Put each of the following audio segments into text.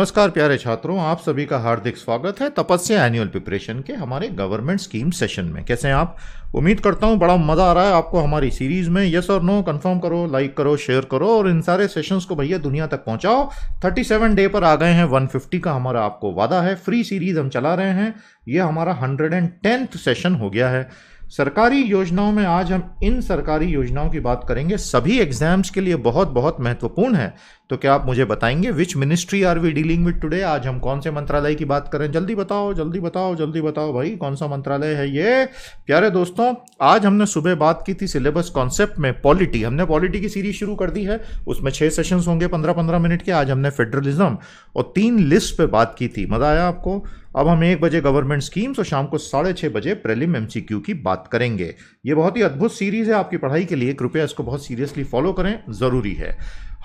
नमस्कार प्यारे छात्रों, आप सभी का हार्दिक स्वागत है तपस्या एनुअल प्रिपरेशन के हमारे गवर्नमेंट स्कीम सेशन में। कैसे हैं आप? उम्मीद करता हूं बड़ा मजा आ रहा है आपको हमारी सीरीज में। यस और नो कंफर्म करो, लाइक करो, शेयर करो और इन सारे सेशंस को भैया दुनिया तक पहुंचाओ। 37 डे पर आ गए हैं, 150 का हमारा आपको वादा है। फ्री सीरीज हम चला रहे हैं, ये हमारा 110th सेशन हो गया है। सरकारी योजनाओं में आज हम इन सरकारी योजनाओं की बात करेंगे, सभी एग्जाम्स के लिए बहुत बहुत महत्वपूर्ण है। तो क्या आप मुझे बताएंगे which ministry are we dealing with today? आज हम कौन से मंत्रालय की बात करें? जल्दी बताओ, जल्दी बताओ, जल्दी बताओ भाई, कौन सा मंत्रालय है ये? प्यारे दोस्तों, आज हमने सुबह बात की थी सिलेबस कॉन्सेप्ट में पॉलिटी। हमने पॉलिटी की सीरीज शुरू कर दी है, उसमें 6 सेशंस होंगे 15-15 मिनट के। आज हमने फेडरलिज्म और 3 लिस्ट पे बात की थी, मजा आया आपको? अब हम 1 बजे गवर्नमेंट स्कीम्स और शाम को 6:30 बजे प्रीलिम एमसीक्यू की बात करेंगे। ये बहुत ही अद्भुत सीरीज है आपकी पढ़ाई के लिए, कृपया इसको बहुत सीरियसली फॉलो करें, जरूरी है।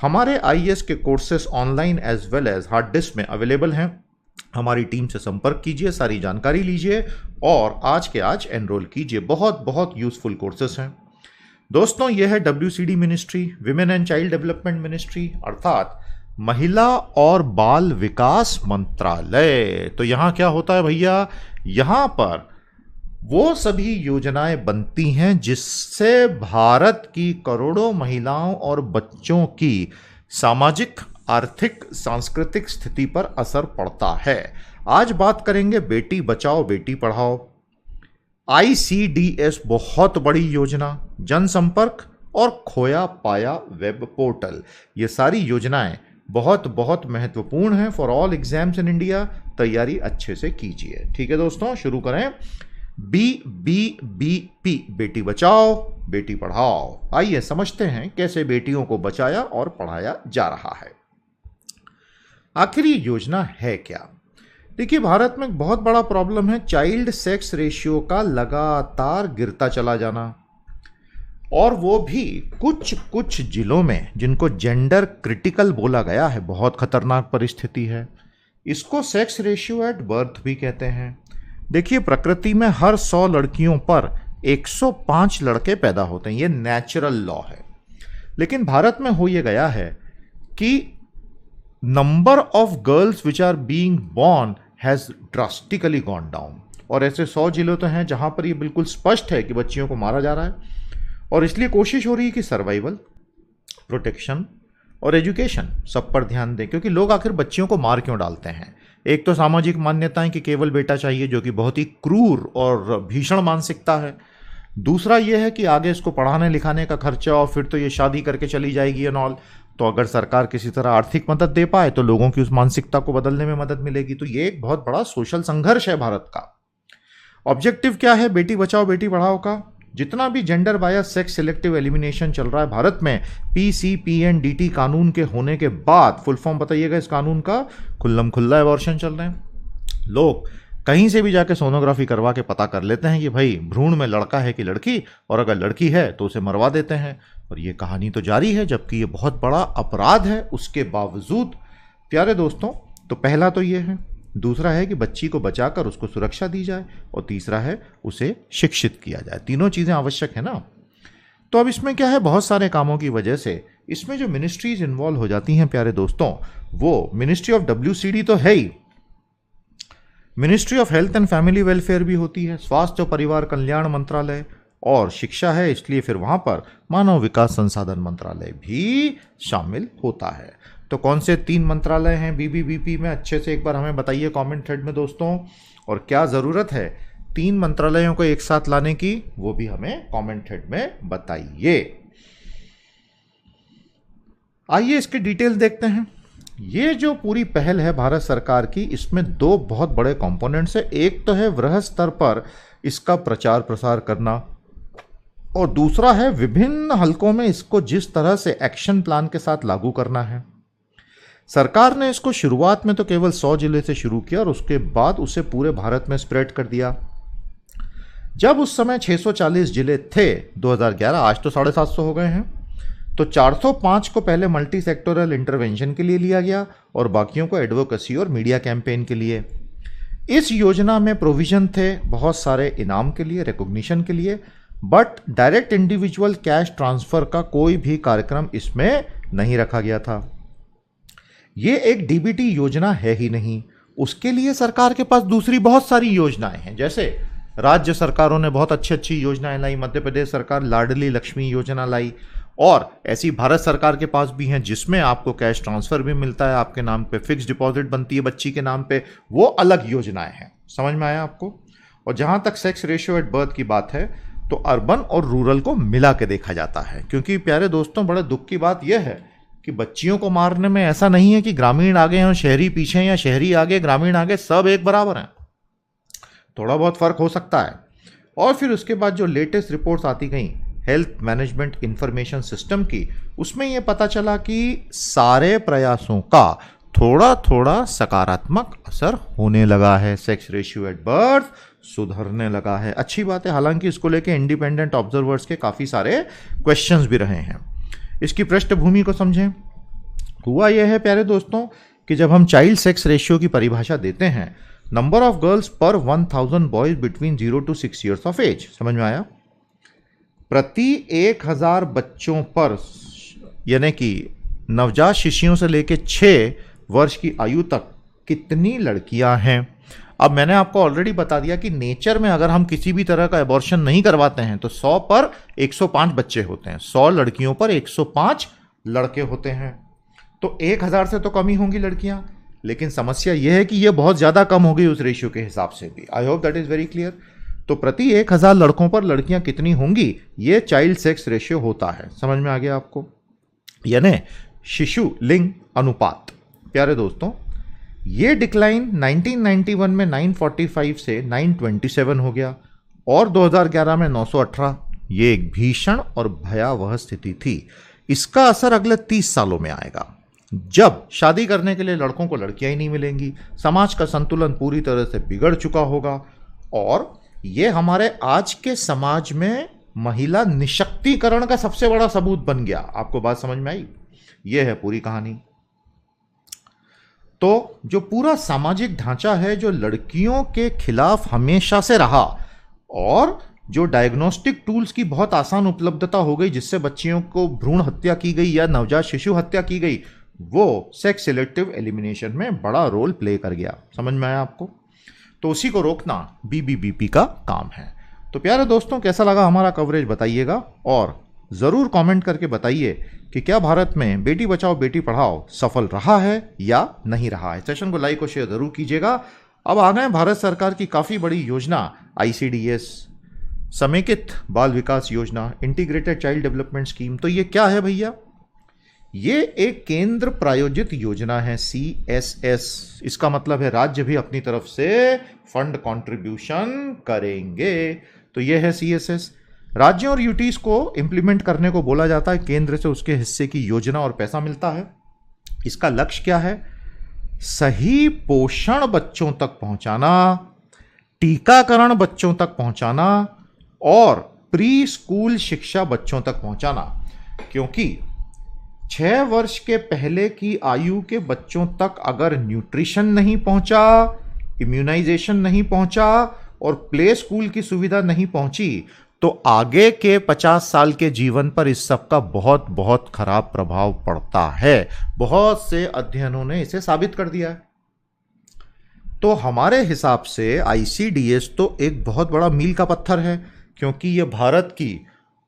हमारे आईएएस के courses online as well as hard disk में अवेलेबल हैं। हमारी टीम से संपर्क कीजिए, सारी जानकारी लीजिए और आज के आज एनरोल कीजिए। बहुत बहुत यूजफुल कोर्सेस हैं दोस्तों। यह है WCD ministry, women and child development ministry, अर्थात महिला और बाल विकास मंत्रालय। तो यहां क्या होता है भैया? यहां पर वो सभी योजनाएं बनती हैं जिससे भारत की करोड़ों महिलाओं और बच्चों की सामाजिक, आर्थिक, सांस्कृतिक स्थिति पर असर पड़ता है। आज बात करेंगे बेटी बचाओ बेटी पढ़ाओ, ICDS बहुत बड़ी योजना, जनसंपर्क और खोया पाया वेब पोर्टल। ये सारी योजनाएं बहुत बहुत महत्वपूर्ण हैं for all exams in India. तैयारी अच्छे से कीजिए, ठीक है दोस्तों? शुरू करें। BBBP, बेटी बचाओ बेटी पढ़ाओ। आइए समझते हैं कैसे बेटियों को बचाया और पढ़ाया जा रहा है। आखिर ये योजना है क्या? देखिए, भारत में एक बहुत बड़ा प्रॉब्लम है चाइल्ड सेक्स रेशियो का लगातार गिरता चला जाना, और वो भी कुछ कुछ जिलों में जिनको जेंडर क्रिटिकल बोला गया है। बहुत खतरनाक परिस्थिति है। इसको सेक्स रेशियो एट बर्थ भी कहते हैं। देखिए, प्रकृति में हर 100 लड़कियों पर 105 लड़के पैदा होते हैं, ये नेचुरल लॉ है। लेकिन भारत में हो ये गया है कि number of girls which are being born has drastically gone down, और ऐसे 100 जिले तो हैं जहां पर ये बिल्कुल स्पष्ट है कि बच्चियों को मारा जा रहा है। और इसलिए कोशिश हो रही है कि सर्वाइवल, प्रोटेक्शन और एजुकेशन सब पर ध्यान दें, क्योंकि लोग आखिर बच्चियों को मार क्यों डालते हैं? एक तो सामाजिक मान्यताएं कि केवल बेटा चाहिए, जो कि बहुत ही क्रूर और भीषण मानसिकता है। दूसरा यह है कि आगे इसको पढ़ाने लिखाने का खर्चा, और फिर तो ये शादी करके चली जाएगी एंड ऑल। तो अगर सरकार किसी तरह आर्थिक मदद दे पाए तो लोगों की उस मानसिकता को बदलने में मदद मिलेगी। तो ये एक बहुत बड़ा सोशल संघर्ष है भारत का। ऑब्जेक्टिव क्या है बेटी बचाओ बेटी पढ़ाओ का? जितना भी gender bias sex selective elimination चल रहा है भारत में, PCPNDT कानून के होने के बाद, फुल फॉर्म बताइएगा इस कानून का, खुल्लम खुल्ला एबॉर्शन चल रहे हैं। लोग कहीं से भी जाके सोनोग्राफी करवा के पता कर लेते हैं कि भाई भ्रूण में लड़का है कि लड़की, और अगर लड़की है तो उसे मरवा देते हैं। और ये कहानी तो जारी है, जबकि ये बहुत बड़ा अपराध है उसके बावजूद। प्यारे दोस्तों, तो पहला तो ये है। दूसरा है कि बच्ची को बचाकर उसको सुरक्षा दी जाए, और तीसरा है उसे शिक्षित किया जाए। तीनों चीज़ें आवश्यक है ना। तो अब इसमें क्या है, बहुत सारे कामों की वजह से इसमें जो मिनिस्ट्रीज इन्वॉल्व हो जाती हैं प्यारे दोस्तों, वो मिनिस्ट्री ऑफ WCD तो है ही, ministry of health and family welfare भी होती है, स्वास्थ्य और परिवार कल्याण मंत्रालय, और शिक्षा है, इसलिए फिर वहां पर मानव विकास संसाधन मंत्रालय भी शामिल होता है। तो कौन से 3 मंत्रालय हैं BBBP में? अच्छे से एक बार हमें बताइए कमेंट थ्रेड में दोस्तों। और क्या ज़रूरत है 3 मंत्रालयों को एक साथ लाने की, वो भी हमें कमेंट थ्रेड में बताइए। आइए इसके डिटेल देखते हैं। ये जो पूरी पहल है भारत सरकार की, इसमें 2 बहुत बड़े कंपोनेंट्स है। एक तो है वृहद स्तर पर इसका प्रचार प्रसार करना, और दूसरा है विभिन्न हलकों में इसको जिस तरह से एक्शन प्लान के साथ लागू करना है। सरकार ने इसको शुरुआत में तो केवल 100 जिले से शुरू किया, और उसके बाद उसे पूरे भारत में स्प्रेड कर दिया। जब उस समय 640 जिले थे 2011, आज तो 750 हो गए हैं, तो 405 को पहले मल्टी सेक्टोरल इंटरवेंशन के लिए लिया गया और बाकियों को एडवोकेसी और मीडिया कैंपेन के लिए। इस योजना में प्रोविजन थे बहुत सारे इनाम के लिए, रिकॉग्निशन के लिए, but direct individual cash transfer का कोई भी कार्यक्रम इसमें नहीं रखा गया था। ये एक डीबीटी योजना है ही नहीं, उसके लिए सरकार के पास दूसरी बहुत सारी योजनाएं हैं। जैसे राज्य सरकारों ने बहुत अच्छी अच्छी योजनाएं लाई, मध्य प्रदेश सरकार लाडली लक्ष्मी योजना लाई, और ऐसी भारत सरकार के पास भी हैं जिसमें आपको कैश ट्रांसफर भी मिलता है, आपके नाम पे फिक्स डिपॉजिट बनती है बच्ची के नाम पे, वो अलग योजनाएं हैं। समझ में आया आपको? और जहां तक सेक्स रेशियो एट बर्थ की बात है तो अर्बन और रूरल को मिला के देखा जाता है, क्योंकि प्यारे दोस्तों बड़े दुख की बात यह है कि बच्चियों को मारने में ऐसा नहीं है कि ग्रामीण आगे हैं और शहरी पीछे या शहरी आगे ग्रामीण आगे, सब एक बराबर हैं। थोड़ा बहुत फर्क हो सकता है। और फिर उसके बाद जो लेटेस्ट रिपोर्ट्स आती गई हेल्थ मैनेजमेंट इंफॉर्मेशन सिस्टम की, उसमें यह पता चला कि सारे प्रयासों का थोड़ा थोड़ा सकारात्मक असर होने लगा है, सेक्स रेशियो एट बर्थ सुधरने लगा है। अच्छी बात है। हालांकि इसको लेके इंडिपेंडेंट ऑब्जर्वर्स के काफ़ी सारे क्वेश्चंस भी रहे हैं। इसकी पृष्ठभूमि को समझें। हुआ यह है प्यारे दोस्तों कि जब हम चाइल्ड सेक्स रेशियो की परिभाषा देते हैं, नंबर ऑफ गर्ल्स पर 1000 boys between 0 to 6 years of age, समझ में आया? प्रति 1000 बच्चों पर, यानी कि नवजात शिशुओं से लेकर 6 वर्ष की आयु तक कितनी लड़कियां हैं। अब मैंने आपको ऑलरेडी बता दिया कि नेचर में अगर हम किसी भी तरह का एबॉर्शन नहीं करवाते हैं तो 100 पर 105 बच्चे होते हैं, 100 लड़कियों पर 105 लड़के होते हैं। तो 1000 से तो कम ही होंगी लड़कियां, लेकिन समस्या यह है कि यह बहुत ज्यादा कम हो गई उस रेशियो के हिसाब से भी। I hope that is very clear. तो प्रति 1000 लड़कों पर लड़कियां कितनी होंगी, यह चाइल्ड सेक्स रेशियो होता है। समझ में आ गया आपको? यानी शिशु लिंग अनुपात। प्यारे दोस्तों, ये डिक्लाइन 1991 में 945 से 927 हो गया और 2011 में 918। ये एक भीषण और भयावह स्थिति थी। इसका असर अगले 30 सालों में आएगा, जब शादी करने के लिए लड़कों को लड़कियां ही नहीं मिलेंगी, समाज का संतुलन पूरी तरह से बिगड़ चुका होगा, और ये हमारे आज के समाज में महिला निशक्तिकरण का सबसे बड़ा सबूत बन गया। आपको बात समझ में आई? ये है पूरी कहानी। तो जो पूरा सामाजिक ढांचा है जो लड़कियों के खिलाफ हमेशा से रहा, और जो डायग्नोस्टिक टूल्स की बहुत आसान उपलब्धता हो गई जिससे बच्चियों को भ्रूण हत्या की गई या नवजात शिशु हत्या की गई, वो सेक्स सिलेक्टिव एलिमिनेशन में बड़ा रोल प्ले कर गया। समझ में आया आपको? तो उसी को रोकना बीबीबीपी का काम है। तो प्यारे दोस्तों, कैसा लगा हमारा कवरेज बताइएगा, और ज़रूर कमेंट करके बताइए कि क्या भारत में बेटी बचाओ बेटी पढ़ाओ सफल रहा है या नहीं रहा है। सेशन को लाइक और शेयर ज़रूर कीजिएगा। अब आ गए भारत सरकार की काफ़ी बड़ी योजना ICDS, समेकित बाल विकास योजना, इंटीग्रेटेड चाइल्ड डेवलपमेंट स्कीम। तो ये क्या है भैया? ये एक केंद्र प्रायोजित योजना है, CSS। इसका मतलब है राज्य भी अपनी तरफ से फंड कंट्रीब्यूशन करेंगे। तो ये है CSS। राज्यों और यूटीज को इंप्लीमेंट करने को बोला जाता है, केंद्र से उसके हिस्से की योजना और पैसा मिलता है। इसका लक्ष्य क्या है? सही पोषण बच्चों तक पहुंचाना, टीकाकरण बच्चों तक पहुंचाना और प्री स्कूल शिक्षा बच्चों तक पहुंचाना। क्योंकि 6 वर्ष के पहले की आयु के बच्चों तक अगर न्यूट्रिशन नहीं पहुंचा, इम्यूनाइजेशन नहीं पहुंचा और प्ले स्कूल की सुविधा नहीं पहुंची, तो आगे के 50 साल के जीवन पर इस सब का बहुत बहुत खराब प्रभाव पड़ता है। बहुत से अध्ययनों ने इसे साबित कर दिया है। तो हमारे हिसाब से ICDS तो एक बहुत बड़ा मील का पत्थर है, क्योंकि यह भारत की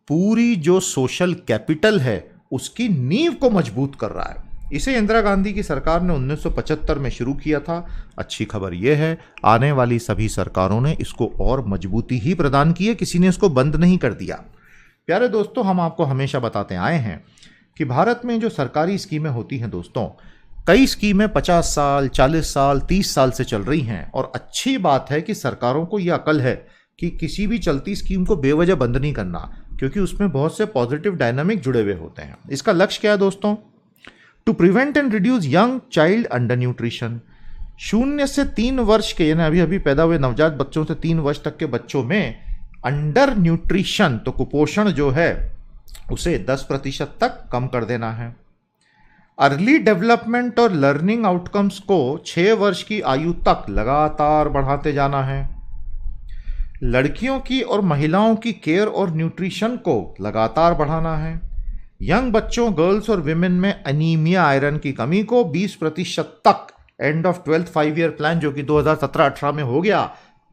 पूरी जो सोशल कैपिटल है उसकी नींव को मजबूत कर रहा है। इसे इंदिरा गांधी की सरकार ने 1975 में शुरू किया था। अच्छी खबर यह है, आने वाली सभी सरकारों ने इसको और मजबूती ही प्रदान की है, किसी ने इसको बंद नहीं कर दिया। प्यारे दोस्तों, हम आपको हमेशा बताते आए हैं कि भारत में जो सरकारी स्कीमें होती हैं दोस्तों, कई स्कीमें 50 साल, 40 साल, 30 साल से चल रही हैं। और अच्छी बात है कि सरकारों को यह अकल है कि किसी भी चलती स्कीम को बेवजह बंद नहीं करना, क्योंकि उसमें बहुत से पॉजिटिव डायनामिक जुड़े हुए होते हैं। इसका लक्ष्य क्या है दोस्तों? To prevent and reduce young child undernutrition. 0 से 3 वर्ष के, यानी अभी अभी पैदा हुए नवजात बच्चों से 3 वर्ष तक के बच्चों में अंडर न्यूट्रिशन, तो कुपोषण जो है उसे 10% तक कम कर देना है। अर्ली डेवलपमेंट और लर्निंग आउटकम्स को 6 वर्ष की आयु तक लगातार बढ़ाते जाना है। लड़कियों की और महिलाओं की केयर और न्यूट्रिशन को लगातार बढ़ाना है। यंग बच्चों, गर्ल्स और विमेन में अनीमिया आयरन की कमी को 20% तक end of 12th 5 year plan जो कि 2017-18 में हो गया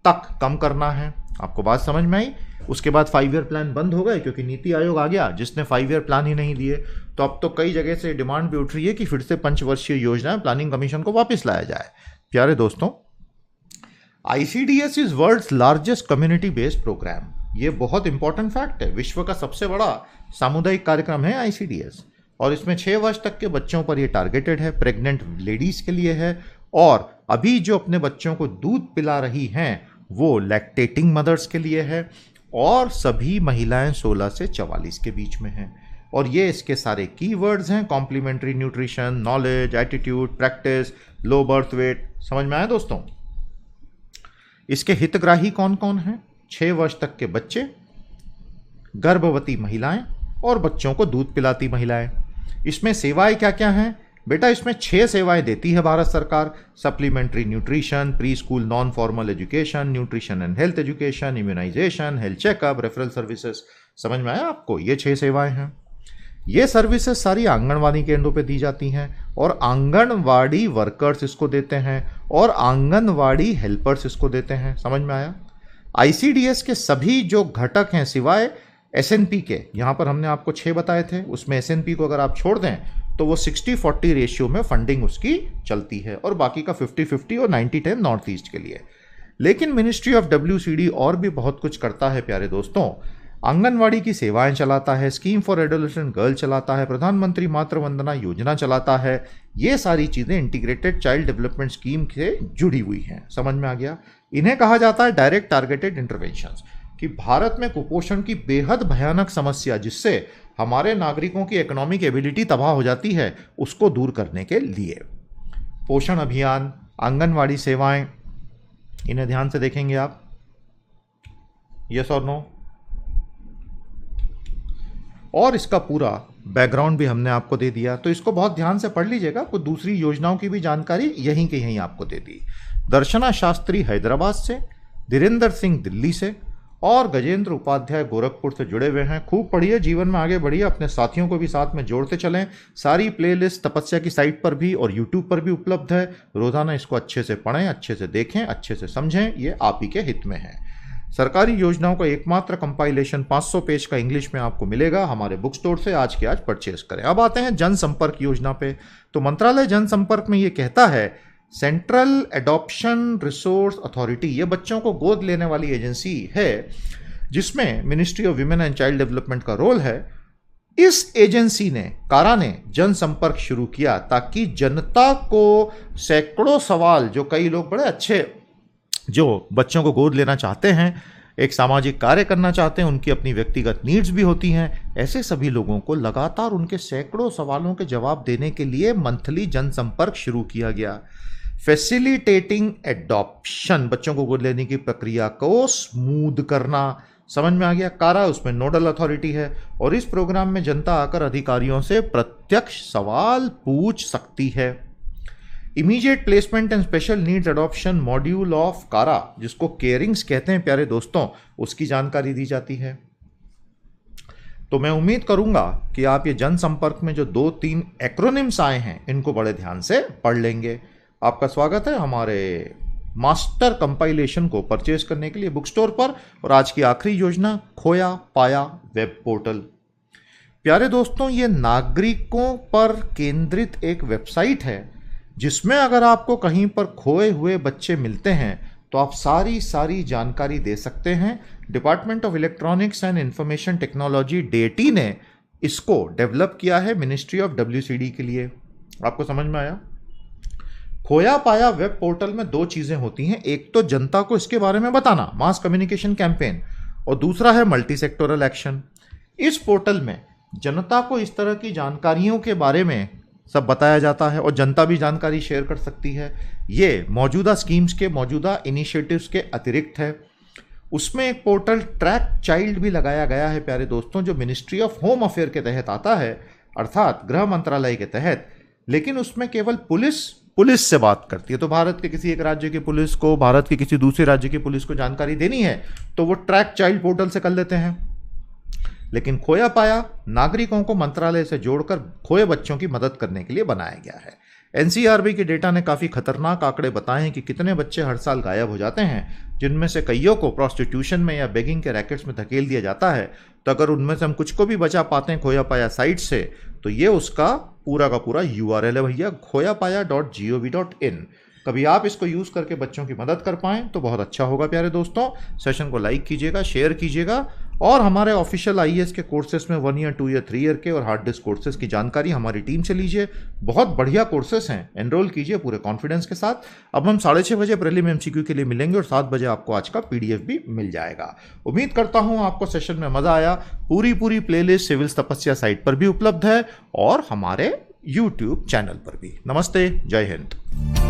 तक कम करना है। आपको बात समझ में आई? उसके बाद 5 ईयर प्लान बंद हो गए क्योंकि नीति आयोग आ गया जिसने 5 ईयर प्लान ही नहीं दिए। तो अब तो कई जगह से डिमांड भी उठ रही है कि फिर से पंचवर्षीय योजना प्लानिंग कमीशन को वापस लाया जाए। प्यारे दोस्तों, ICDS is world's largest community based programme. ये बहुत इंपॉर्टेंट फैक्ट है। विश्व का सबसे बड़ा सामुदायिक कार्यक्रम है ICDS और इसमें 6 वर्ष तक के बच्चों पर ये टारगेटेड है, प्रेग्नेंट लेडीज के लिए है और अभी जो अपने बच्चों को दूध पिला रही हैं वो लैक्टेटिंग मदर्स के लिए है और सभी महिलाएं 16 से 44 के बीच में हैं। और ये इसके सारे कीवर्ड्स हैं: complementary nutrition, knowledge, attitude, practice, low birth weight. समझ में आया दोस्तों? इसके हितग्राही कौन कौन हैं? 6 वर्ष तक के बच्चे, गर्भवती महिलाएं और बच्चों को दूध पिलाती महिलाएं। इसमें सेवाएं क्या क्या हैं? बेटा इसमें 6 सेवाएं देती है भारत सरकार: supplementary nutrition, pre school non formal education, nutrition and health education, immunisation, health checkup, referral services. समझ में आया आपको? ये 6 सेवाएं हैं। ये सर्विसेज सारी आंगनवाड़ी केंद्रों पे दी जाती हैं और आंगनवाड़ी वर्कर्स इसको देते हैं और आंगनवाड़ी हेल्पर्स इसको देते हैं। समझ में आया? ICDS के सभी जो घटक हैं सिवाय SNP के, यहाँ पर हमने आपको 6 बताए थे, उसमें SNP को अगर आप छोड़ दें तो वो 60-40 रेशियो में फंडिंग उसकी चलती है और बाकी का 50-50 और 90-10 नॉर्थ ईस्ट के लिए। लेकिन मिनिस्ट्री ऑफ WCD और भी बहुत कुछ करता है प्यारे दोस्तों। आंगनवाड़ी की सेवाएं चलाता है, स्कीम फॉर एडोलेसेंट गर्ल चलाता है, प्रधानमंत्री मातृ वंदना योजना चलाता है। ये सारी चीज़ें इंटीग्रेटेड चाइल्ड डेवलपमेंट स्कीम से जुड़ी हुई हैं। समझ में आ गया? इन्हें कहा जाता है डायरेक्ट टारगेटेड इंटरवेंशंस। कि भारत में कुपोषण की बेहद भयानक समस्या जिससे हमारे नागरिकों की इकोनॉमिक एबिलिटी तबाह हो जाती है, उसको दूर करने के लिए पोषण अभियान, आंगनवाड़ी सेवाएं, इन्हें ध्यान से देखेंगे आप। यस और नो? और इसका पूरा बैकग्राउंड भी हमने आपको दे दिया, तो इसको बहुत ध्यान से पढ़ लीजिएगा। कुछ दूसरी योजनाओं की भी जानकारी यहीं के यहीं आपको दे दी। दर्शना शास्त्री हैदराबाद से, धीरेन्द्र सिंह दिल्ली से और गजेंद्र उपाध्याय गोरखपुर से जुड़े हुए हैं। खूब पढ़िए, जीवन में आगे बढ़िए, अपने साथियों को भी साथ में जोड़ते चलें। सारी प्लेलिस्ट तपस्या की साइट पर भी और यूट्यूब पर भी उपलब्ध है। रोजाना इसको अच्छे से पढ़ें, अच्छे से देखें, अच्छे से समझें, ये आप ही के हित में है। सरकारी योजनाओं का एकमात्र कंपाइलेशन 500 पेज का इंग्लिश में आपको मिलेगा हमारे बुक स्टोर से। आज के आज परचेज करें। अब आते हैं जनसंपर्क योजना पे। तो मंत्रालय जनसंपर्क में ये कहता है, सेंट्रल एडॉप्शन रिसोर्स अथॉरिटी, ये बच्चों को गोद लेने वाली एजेंसी है जिसमें ministry of women and child development का रोल है। इस एजेंसी ने, कारा ने जनसंपर्क शुरू किया ताकि जनता को सैकड़ों सवाल, जो कई लोग बड़े अच्छे जो बच्चों को गोद लेना चाहते हैं, एक सामाजिक कार्य करना चाहते हैं, उनकी अपनी व्यक्तिगत नीड्स भी होती हैं, ऐसे सभी लोगों को लगातार उनके सैकड़ों सवालों के जवाब देने के लिए मंथली जनसंपर्क शुरू किया गया। फैसिलिटेटिंग एडॉप्शन, बच्चों को गोद लेने की प्रक्रिया को स्मूथ करना। समझ में आ गया? कारा उसमें नोडल अथॉरिटी है और इस प्रोग्राम में जनता आकर अधिकारियों से प्रत्यक्ष सवाल पूछ सकती है। Immediate placement and special needs adoption module of कारा, जिसको केयरिंग्स कहते हैं प्यारे दोस्तों, उसकी जानकारी दी जाती है। तो मैं उम्मीद करूंगा कि आप ये जनसंपर्क में जो 2-3 एक्रोनिम्स आए हैं इनको बड़े ध्यान से पढ़ लेंगे। आपका स्वागत है हमारे मास्टर कंपाइलेशन को परचेज करने के लिए बुक स्टोर पर। और आज की आखिरी योजना, खोया पाया वेब पोर्टल। प्यारे दोस्तों, ये नागरिकों पर केंद्रित एक वेबसाइट है जिसमें अगर आपको कहीं पर खोए हुए बच्चे मिलते हैं तो आप सारी जानकारी दे सकते हैं। Department of electronics and information technology deity ने इसको डेवलप किया है मिनिस्ट्री ऑफ WCD के लिए। आपको समझ में आया? खोया पाया वेब पोर्टल में 2 चीजें होती हैं। एक तो जनता को इसके बारे में बताना, मास कम्युनिकेशन कैंपेन, और दूसरा है मल्टी सेक्टोरल एक्शन। इस पोर्टल में जनता को इस तरह की जानकारियों के बारे में सब बताया जाता है और जनता भी जानकारी शेयर कर सकती है। ये मौजूदा स्कीम्स के, मौजूदा इनिशिएटिव्स के अतिरिक्त है। उसमें एक पोर्टल ट्रैक चाइल्ड भी लगाया गया है प्यारे दोस्तों, जो मिनिस्ट्री ऑफ होम अफेयर के तहत आता है, अर्थात गृह मंत्रालय के तहत। लेकिन उसमें केवल पुलिस से बात करती है। तो भारत के किसी एक राज्य की पुलिस को भारत के किसी दूसरे राज्य की पुलिस को जानकारी देनी है तो वो ट्रैक चाइल्ड पोर्टल से कर लेते हैं। लेकिन खोया पाया नागरिकों को मंत्रालय से जोड़कर खोए बच्चों की मदद करने के लिए बनाया गया है। एनसीआरबी के डेटा ने काफ़ी खतरनाक आंकड़े बताए हैं कि कितने बच्चे हर साल गायब हो जाते हैं, जिनमें से कईयों को प्रोस्टिट्यूशन में या बेगिंग के रैकेट्स में धकेल दिया जाता है। तो अगर उनमें से हम कुछ को भी बचा पाते हैं खोया पाया साइट से, तो ये उसका पूरा का पूरा URL है भैया, khoyapaya.gov.in। कभी आप इसको यूज़ करके बच्चों की मदद कर पाएँ तो बहुत अच्छा होगा। प्यारे दोस्तों, सेशन को लाइक कीजिएगा, शेयर कीजिएगा और हमारे ऑफिशियल IAS के कोर्सेज में 1 ईयर 2 ईयर 3 ईयर के और हार्ड डिस्क कोर्सेज की जानकारी हमारी टीम से लीजिए। बहुत बढ़िया कोर्सेज हैं, एनरोल कीजिए पूरे कॉन्फिडेंस के साथ। अब हम 6:30 बजे प्रीलिम MCQ के लिए मिलेंगे और 7 बजे आपको आज का PDF भी मिल जाएगा। उम्मीद करता हूँ आपको सेशन में मज़ा आया। पूरी प्लेलिस्ट सिविल तपस्या साइट पर भी उपलब्ध है और हमारे YouTube चैनल पर भी। नमस्ते, जय हिंद।